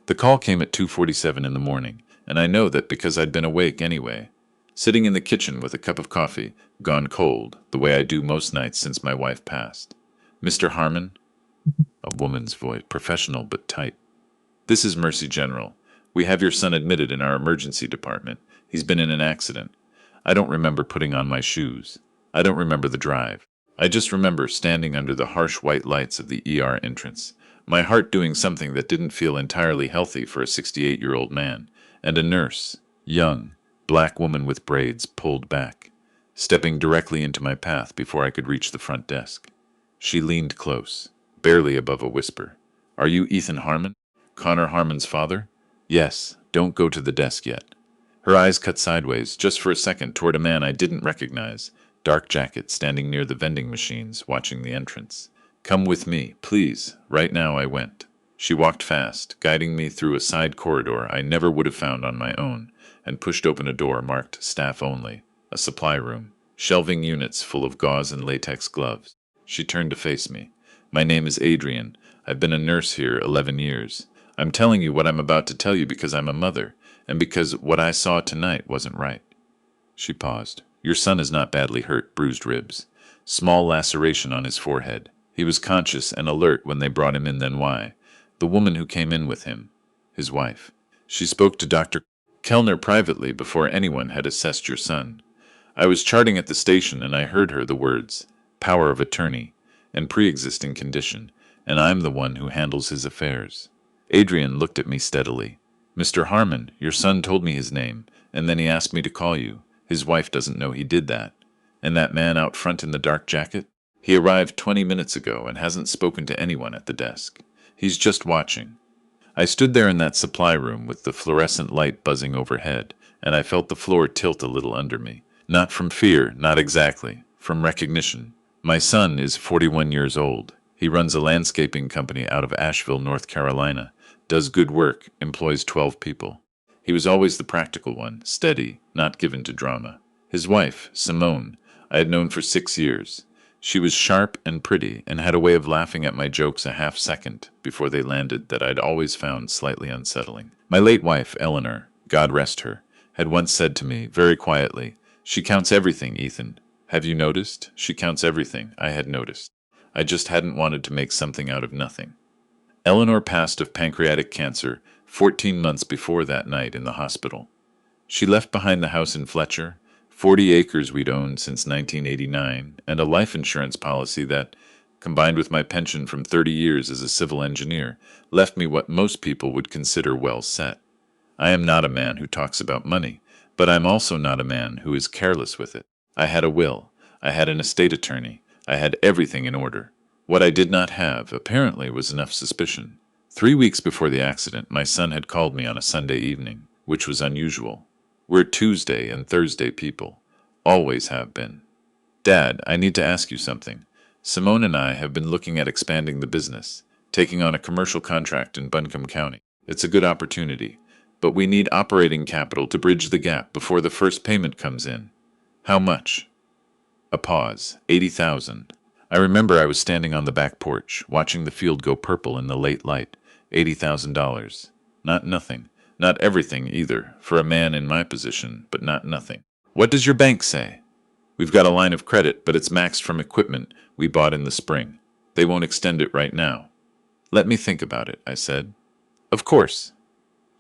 The call came at 2:47 in the morning, and I know that because I'd been awake anyway. Sitting in the kitchen with a cup of coffee, gone cold, the way I do most nights since my wife passed. "Mr. Harmon?" A woman's voice, professional but tight. "This is Mercy General. We have your son admitted in our emergency department. He's been in an accident. I don't remember putting on my shoes. I don't remember the drive. I just remember standing under the harsh white lights of the ER entrance, my heart doing something that didn't feel entirely healthy for a 68-year-old man, and a nurse, young, black woman with braids pulled back, stepping directly into my path before I could reach the front desk. She leaned close, barely above a whisper. "Are you Ethan Harmon? Connor Harmon's father?" "Yes, don't go to the desk yet." Her eyes cut sideways, just for a second, toward a man I didn't recognize, dark jacket, standing near the vending machines, watching the entrance. "Come with me, please." Right now I went. She walked fast, guiding me through a side corridor I never would have found on my own, and pushed open a door marked "Staff Only," a supply room, shelving units full of gauze and latex gloves. She turned to face me. "My name is Adrian. I've been a nurse here 11 years. I'm telling you what I'm about to tell you because I'm a mother, and because what I saw tonight wasn't right." She paused. "Your son is not badly hurt, bruised ribs. Small laceration on his forehead. He was conscious and alert when they brought him in, then why? The woman who came in with him, his wife. She spoke to Dr. Kellner privately before anyone had assessed your son. I was charting at the station and I heard her the words, power of attorney, and pre-existing condition, and I'm the one who handles his affairs." Adrian looked at me steadily. "Mr. Harmon, your son told me his name, and then he asked me to call you. His wife doesn't know he did that. And that man out front in the dark jacket? He arrived 20 minutes ago and hasn't spoken to anyone at the desk. He's just watching." I stood there in that supply room with the fluorescent light buzzing overhead, and I felt the floor tilt a little under me. Not from fear, not exactly. From recognition. My son is 41 years old. He runs a landscaping company out of Asheville, North Carolina, does good work, employs 12 people. He was always the practical one, steady, not given to drama. His wife, Simone, I had known for 6 years. She was sharp and pretty and had a way of laughing at my jokes a half second before they landed that I'd always found slightly unsettling. My late wife, Eleanor, God rest her, had once said to me, very quietly, "She counts everything, Ethan. Have you noticed? She counts everything." I had noticed. I just hadn't wanted to make something out of nothing. Eleanor passed of pancreatic cancer 14 months before that night in the hospital. She left behind the house in Fletcher, 40 acres we'd owned since 1989, and a life insurance policy that, combined with my pension from 30 years as a civil engineer, left me what most people would consider well set. I am not a man who talks about money, but I'm also not a man who is careless with it. I had a will. I had an estate attorney. I had everything in order. What I did not have, apparently, was enough suspicion. 3 weeks before the accident, my son had called me on a Sunday evening, which was unusual. We're Tuesday and Thursday people. Always have been. "Dad, I need to ask you something. Simone and I have been looking at expanding the business, taking on a commercial contract in Buncombe County. It's a good opportunity, but we need operating capital to bridge the gap before the first payment comes in." "How much?" A pause. 80,000. I remember I was standing on the back porch, watching the field go purple in the late light. $80,000. Not nothing. Not everything, either, for a man in my position, but not nothing. "What does your bank say?" "We've got a line of credit, but it's maxed from equipment we bought in the spring. They won't extend it right now." "Let me think about it," I said. "Of course.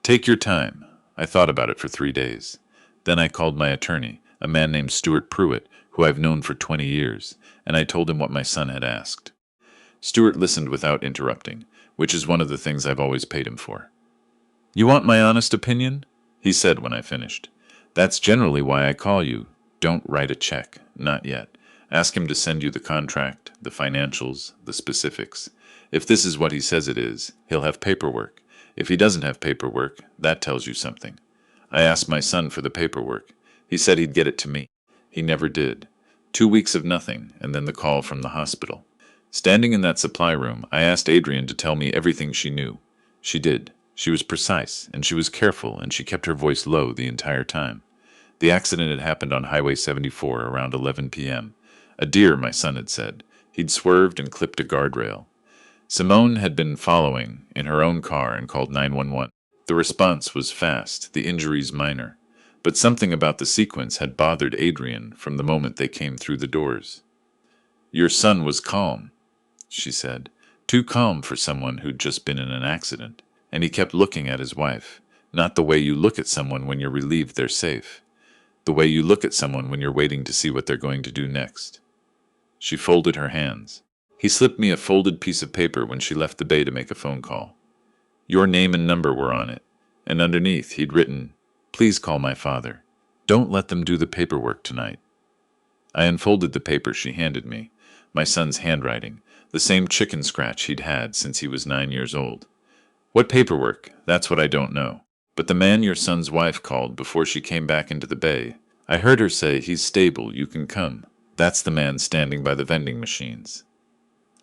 Take your time." I thought about it for 3 days. Then I called my attorney, a man named Stuart Pruitt, who I've known for 20 years, and I told him what my son had asked. Stuart listened without interrupting, which is one of the things I've always paid him for. "You want my honest opinion?" he said when I finished. "That's generally why I call you. Don't write a check. Not yet. Ask him to send you the contract, the financials, the specifics. If this is what he says it is, he'll have paperwork. If he doesn't have paperwork, that tells you something. I asked my son for the paperwork. He said he'd get it to me. He never did. 2 weeks of nothing, and then the call from the hospital. Standing in that supply room, I asked Adrian to tell me everything she knew. She did. She was precise, and she was careful, and she kept her voice low the entire time. The accident had happened on Highway 74 around 11 p.m. A deer, my son had said. He'd swerved and clipped a guardrail. Simone had been following in her own car and called 911. The response was fast, the injuries minor, but something about the sequence had bothered Adrian from the moment they came through the doors. "Your son was calm," she said, "too calm for someone who'd just been in an accident, and he kept looking at his wife, not the way you look at someone when you're relieved they're safe, the way you look at someone when you're waiting to see what they're going to do next." She folded her hands. "He slipped me a folded piece of paper when she left the bay to make a phone call. Your name and number were on it, and underneath he'd written, 'Please call my father. Don't let them do the paperwork tonight.'" I unfolded the paper she handed me, my son's handwriting, the same chicken scratch he'd had since he was 9 years old. "What paperwork? That's what I don't know. But the man your son's wife called before she came back into the bay, I heard her say, 'He's stable, you can come.' That's the man standing by the vending machines."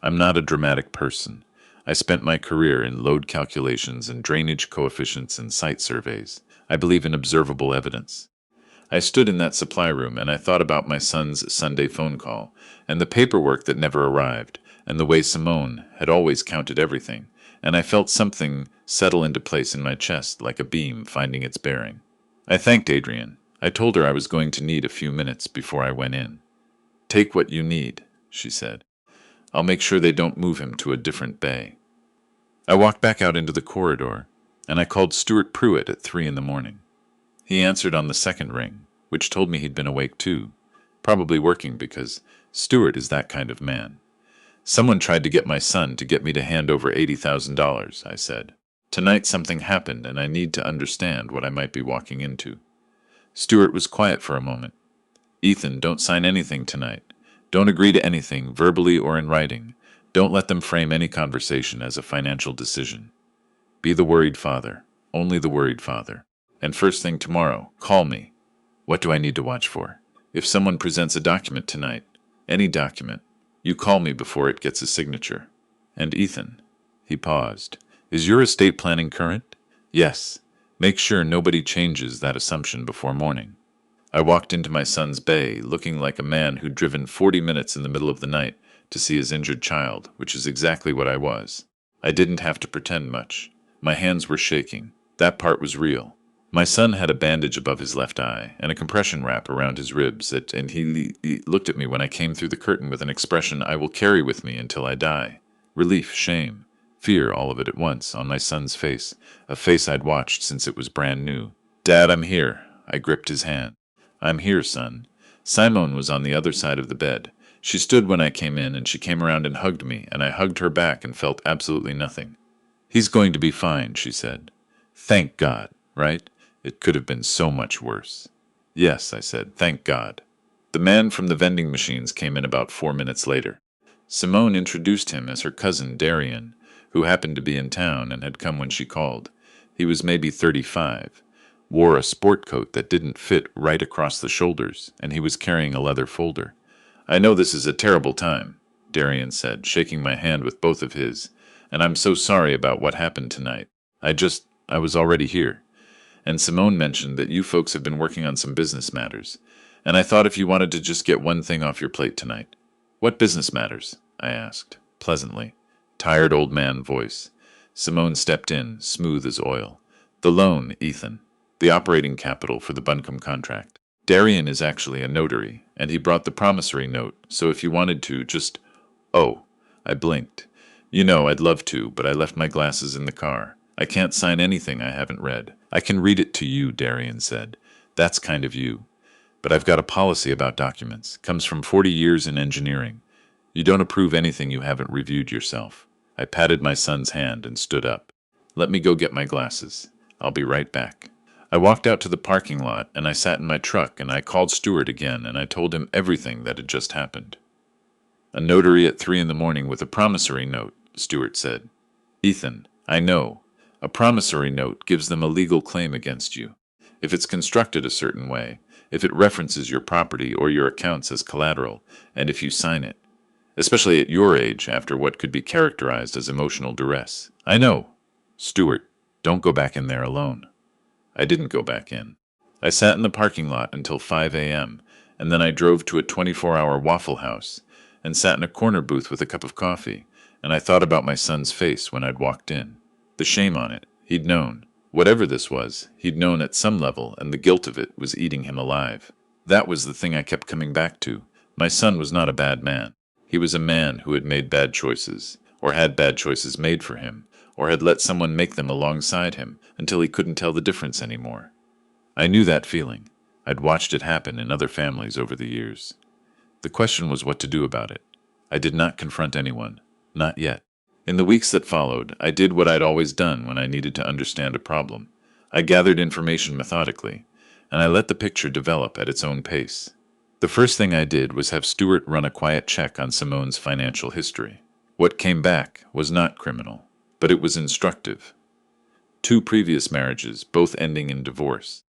I'm not a dramatic person. I spent my career in load calculations and drainage coefficients and site surveys. I believe in observable evidence. I stood in that supply room and I thought about my son's Sunday phone call, and the paperwork that never arrived, and the way Simone had always counted everything, and I felt something settle into place in my chest like a beam finding its bearing. I thanked Adrian. I told her I was going to need a few minutes before I went in. "Take what you need," she said. "I'll make sure they don't move him to a different bay." I walked back out into the corridor, and I called Stuart Pruitt at 3 in the morning. He answered on the second ring, which told me he'd been awake too, probably working because Stuart is that kind of man. "Someone tried to get my son to get me to hand over $80,000, I said. "Tonight something happened and I need to understand what I might be walking into." Stuart was quiet for a moment. "Ethan, don't sign anything tonight. Don't agree to anything, verbally or in writing. Don't let them frame any conversation as a financial decision. Be the worried father, only the worried father. And first thing tomorrow, call me. What do I need to watch for? If someone presents a document tonight, any document, you call me before it gets a signature. And Ethan," he paused, "is your estate planning current?" "Yes. Make sure nobody changes that assumption before morning." I walked into my son's bay, looking like a man who'd driven 40 minutes in the middle of the night to see his injured child, which is exactly what I was. I didn't have to pretend much. My hands were shaking. That part was real. My son had a bandage above his left eye and a compression wrap around his ribs, and he looked at me when I came through the curtain with an expression I will carry with me until I die. Relief, shame, fear, all of it at once, on my son's face, a face I'd watched since it was brand new. "Dad, I'm here." I gripped his hand. "I'm here, son." Simone was on the other side of the bed. She stood when I came in, and she came around and hugged me, and I hugged her back and felt absolutely nothing. "He's going to be fine," she said. "Thank God, right? It could have been so much worse." "Yes," I said, "thank God." The man from the vending machines came in about 4 minutes later. Simone introduced him as her cousin Darian, who happened to be in town and had come when she called. He was maybe 35. Wore a sport coat that didn't fit right across the shoulders, and he was carrying a leather folder. "I know this is a terrible time," Darian said, shaking my hand with both of his, "and I'm so sorry about what happened tonight. I was already here. And Simone mentioned that you folks have been working on some business matters, and I thought if you wanted to just get one thing off your plate tonight." "What business matters?" I asked, pleasantly. Tired old man voice. Simone stepped in, smooth as oil. "The loan, Ethan. The operating capital for the Buncombe contract. Darian is actually a notary, and he brought the promissory note, so if you wanted to, just—" "Oh," I blinked. "You know, I'd love to, but I left my glasses in the car. I can't sign anything I haven't read." "I can read it to you," Darian said. "That's kind of you. But I've got a policy about documents. Comes from 40 years in engineering. You don't approve anything you haven't reviewed yourself." I patted my son's hand and stood up. "Let me go get my glasses. I'll be right back." I walked out to the parking lot, and I sat in my truck, and I called Stuart again, and I told him everything that had just happened. "A notary at 3 in the morning with a promissory note," Stuart said. "Ethan, I know. A promissory note gives them a legal claim against you. If it's constructed a certain way, if it references your property or your accounts as collateral, and if you sign it. Especially at your age, after what could be characterized as emotional duress." "I know." "Stuart, don't go back in there alone." I didn't go back in. I sat in the parking lot until 5 a.m., and then I drove to a 24-hour Waffle House and sat in a corner booth with a cup of coffee and I thought about my son's face when I'd walked in. The shame on it. He'd known. Whatever this was, he'd known at some level, and the guilt of it was eating him alive. That was the thing I kept coming back to. My son was not a bad man. He was a man who had made bad choices, or had bad choices made for him, or had let someone make them alongside him until he couldn't tell the difference anymore. I knew that feeling. I'd watched it happen in other families over the years. The question was what to do about it. I did not confront anyone. Not yet. In the weeks that followed, I did what I'd always done when I needed to understand a problem. I gathered information methodically, and I let the picture develop at its own pace. The first thing I did was have Stuart run a quiet check on Simone's financial history. What came back was not criminal, but it was instructive. 2 previous marriages, both ending in divorce.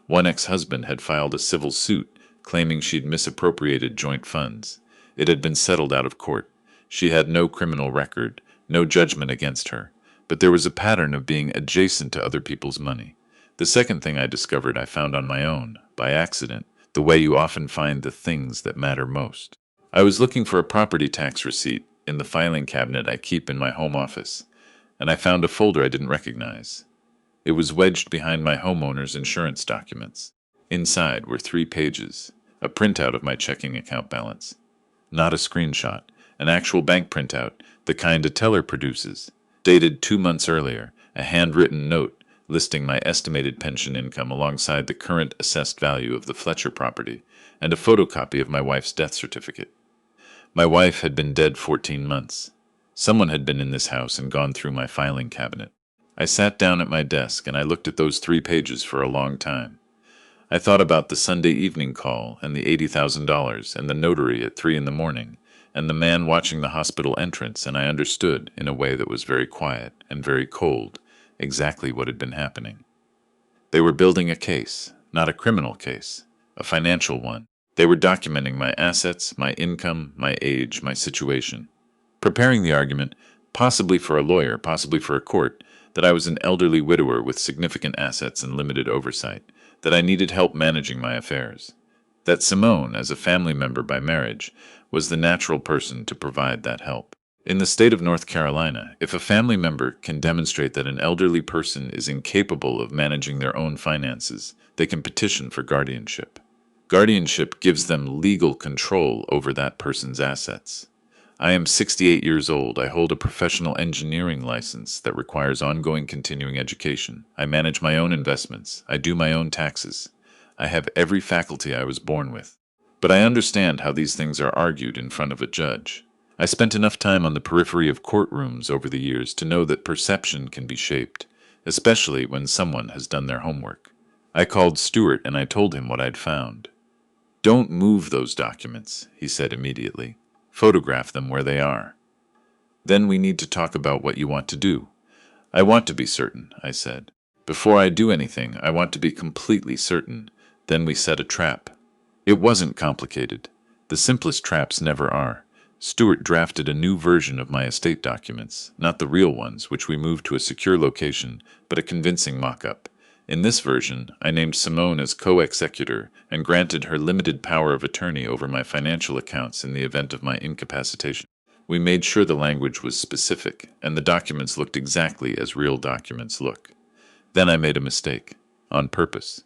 One ex-husband had filed a civil suit claiming she'd misappropriated joint funds. It had been settled out of court. She had no criminal record, no judgment against her, but there was a pattern of being adjacent to other people's money. The second thing I discovered I found on my own, by accident, the way you often find the things that matter most. I was looking for a property tax receipt in the filing cabinet I keep in my home office, and I found a folder I didn't recognize. It was wedged behind my homeowner's insurance documents. Inside were 3 pages, a printout of my checking account balance. Not a screenshot, an actual bank printout, the kind a teller produces. Dated 2 months earlier, a handwritten note listing my estimated pension income alongside the current assessed value of the Fletcher property, and a photocopy of my wife's death certificate. My wife had been dead 14 months. Someone had been in this house and gone through my filing cabinet. I sat down at my desk and I looked at those 3 pages for a long time. I thought about the Sunday evening call and the $80,000 and the notary at 3 in the morning and the man watching the hospital entrance, and I understood, in a way that was very quiet and very cold, exactly what had been happening. They were building a case, not a criminal case, a financial one. They were documenting my assets, my income, my age, my situation. Preparing the argument, possibly for a lawyer, possibly for a court, that I was an elderly widower with significant assets and limited oversight, that I needed help managing my affairs, that Simone, as a family member by marriage, was the natural person to provide that help. In the state of North Carolina, if a family member can demonstrate that an elderly person is incapable of managing their own finances, they can petition for guardianship. Guardianship gives them legal control over that person's assets. I am 68 years old. I hold a professional engineering license that requires ongoing continuing education. I manage my own investments. I do my own taxes. I have every faculty I was born with. But I understand how these things are argued in front of a judge. I spent enough time on the periphery of courtrooms over the years to know that perception can be shaped, especially when someone has done their homework. I called Stuart and I told him what I'd found. "Don't move those documents," he said immediately. "Photograph them where they are. Then we need to talk about what you want to do." "I want to be certain," I said. "Before I do anything, I want to be completely certain." Then we set a trap. It wasn't complicated. The simplest traps never are. Stuart drafted a new version of my estate documents, not the real ones, which we moved to a secure location, but a convincing mock-up. In this version, I named Simone as co-executor and granted her limited power of attorney over my financial accounts in the event of my incapacitation. We made sure the language was specific, and the documents looked exactly as real documents look. Then I made a mistake, on purpose.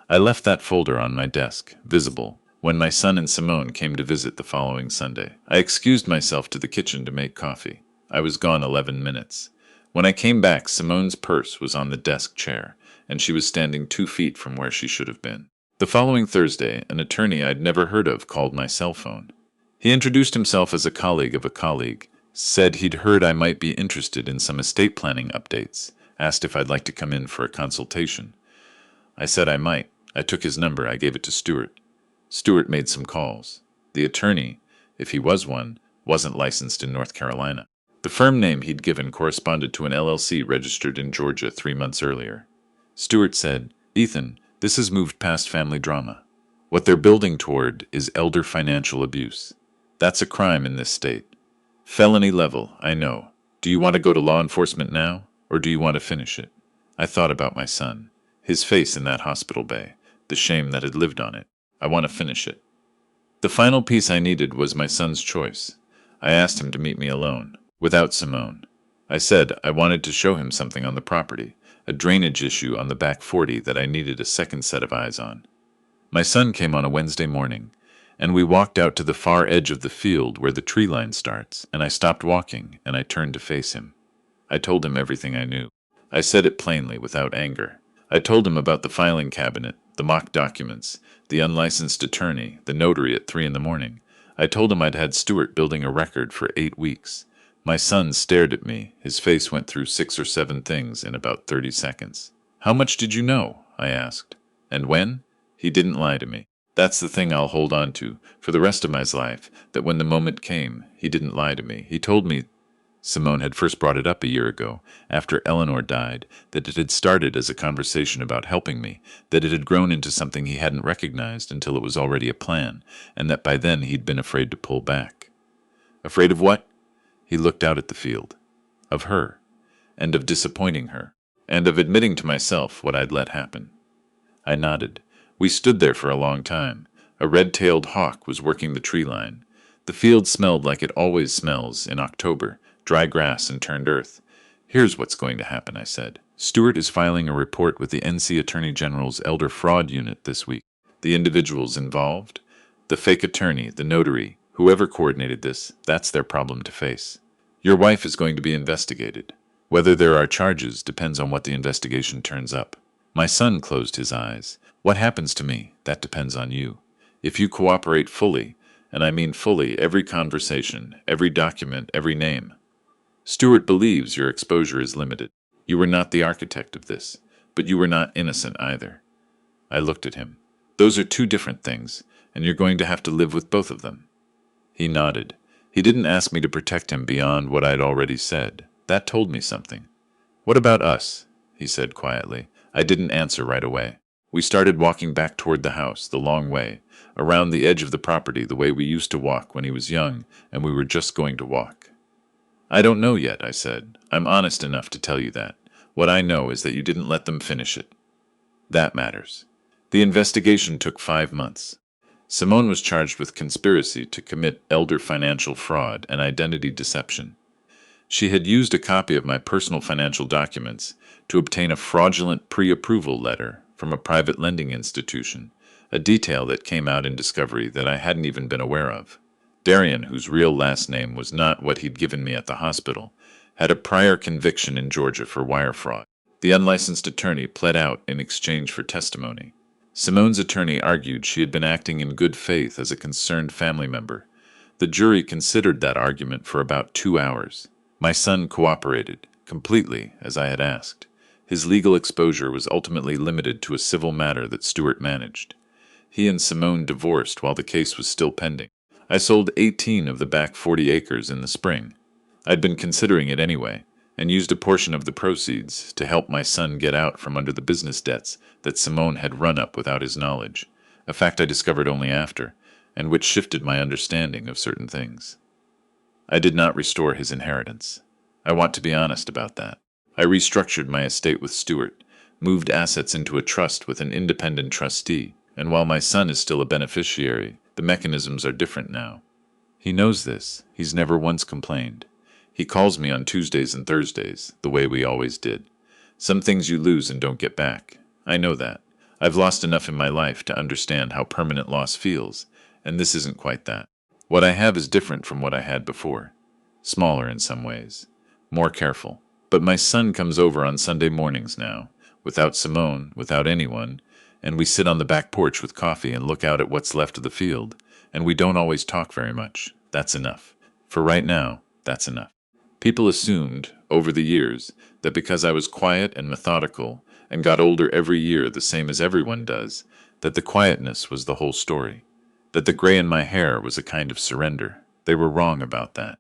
I left that folder on my desk, visible, when my son and Simone came to visit the following Sunday. I excused myself to the kitchen to make coffee. I was gone 11 minutes. When I came back, Simone's purse was on the desk chair, and she was standing 2 feet from where she should have been. The following Thursday, an attorney I'd never heard of called my cell phone. He introduced himself as a colleague of a colleague, said he'd heard I might be interested in some estate planning updates, asked if I'd like to come in for a consultation. I said I might. I took his number. I gave it to Stuart. Stuart made some calls. The attorney, if he was one, wasn't licensed in North Carolina. The firm name he'd given corresponded to an LLC registered in Georgia 3 months earlier. Stuart said, "Ethan, this has moved past family drama. What they're building toward is elder financial abuse. That's a crime in this state. Felony level, I know. Do you want to go to law enforcement now, or do you want to finish it?" I thought about my son, his face in that hospital bay, the shame that had lived on it. I want to finish it. The final piece I needed was my son's choice. I asked him to meet me alone. Without Simone. I said I wanted to show him something on the property, a drainage issue on the back 40 that I needed a second set of eyes on. My son came on a Wednesday morning, and we walked out to the far edge of the field where the tree line starts, and I stopped walking, and I turned to face him. I told him everything I knew. I said it plainly, without anger. I told him about the filing cabinet, the mock documents, the unlicensed attorney, the notary at 3 in the morning. I told him I'd had Stuart building a record for 8 weeks. My son stared at me. His face went through 6 or 7 things in about 30 seconds. How much did you know? I asked. And when? He didn't lie to me. That's the thing I'll hold on to for the rest of my life, that when the moment came, he didn't lie to me. He told me Simone had first brought it up a year ago, after Eleanor died, that it had started as a conversation about helping me, that it had grown into something he hadn't recognized until it was already a plan, and that by then he'd been afraid to pull back. Afraid of what? He looked out at the field. Of her, and of disappointing her, and of admitting to myself what I'd let happen. I nodded. We stood there for a long time. A red-tailed hawk was working the tree line. The field smelled like it always smells in October, dry grass and turned earth. Here's what's going to happen, I said. Stuart is filing a report with the NC Attorney General's Elder Fraud Unit this week. The individuals involved, the fake attorney, the notary, whoever coordinated this, that's their problem to face. Your wife is going to be investigated. Whether there are charges depends on what the investigation turns up. My son closed his eyes. What happens to me, that depends on you. If you cooperate fully, and I mean fully, every conversation, every document, every name. Stuart believes your exposure is limited. You were not the architect of this, but you were not innocent either. I looked at him. Those are 2 different things, and you're going to have to live with both of them. He nodded. He didn't ask me to protect him beyond what I'd already said. That told me something. What about us? He said quietly. I didn't answer right away. We started walking back toward the house, the long way, around the edge of the property the way we used to walk when he was young, and we were just going to walk. I don't know yet, I said. I'm honest enough to tell you that. What I know is that you didn't let them finish it. That matters. The investigation took 5 months. Simone was charged with conspiracy to commit elder financial fraud and identity deception. She had used a copy of my personal financial documents to obtain a fraudulent pre-approval letter from a private lending institution, a detail that came out in discovery that I hadn't even been aware of. Darian, whose real last name was not what he'd given me at the hospital, had a prior conviction in Georgia for wire fraud. The unlicensed attorney pled out in exchange for testimony. Simone's attorney argued she had been acting in good faith as a concerned family member. The jury considered that argument for about 2 hours. My son cooperated, completely, as I had asked. His legal exposure was ultimately limited to a civil matter that Stuart managed. He and Simone divorced while the case was still pending. I sold 18 of the back 40 acres in the spring. I'd been considering it anyway, and used a portion of the proceeds to help my son get out from under the business debts that Simone had run up without his knowledge, a fact I discovered only after, and which shifted my understanding of certain things. I did not restore his inheritance. I want to be honest about that. I restructured my estate with Stuart, moved assets into a trust with an independent trustee, and while my son is still a beneficiary, the mechanisms are different now. He knows this. He's never once complained. He calls me on Tuesdays and Thursdays, the way we always did. Some things you lose and don't get back. I know that. I've lost enough in my life to understand how permanent loss feels, and this isn't quite that. What I have is different from what I had before. Smaller in some ways. More careful. But my son comes over on Sunday mornings now, without Simone, without anyone, and we sit on the back porch with coffee and look out at what's left of the field, and we don't always talk very much. That's enough. For right now, that's enough. People assumed, over the years, that because I was quiet and methodical, and got older every year the same as everyone does, that the quietness was the whole story, that the gray in my hair was a kind of surrender. They were wrong about that.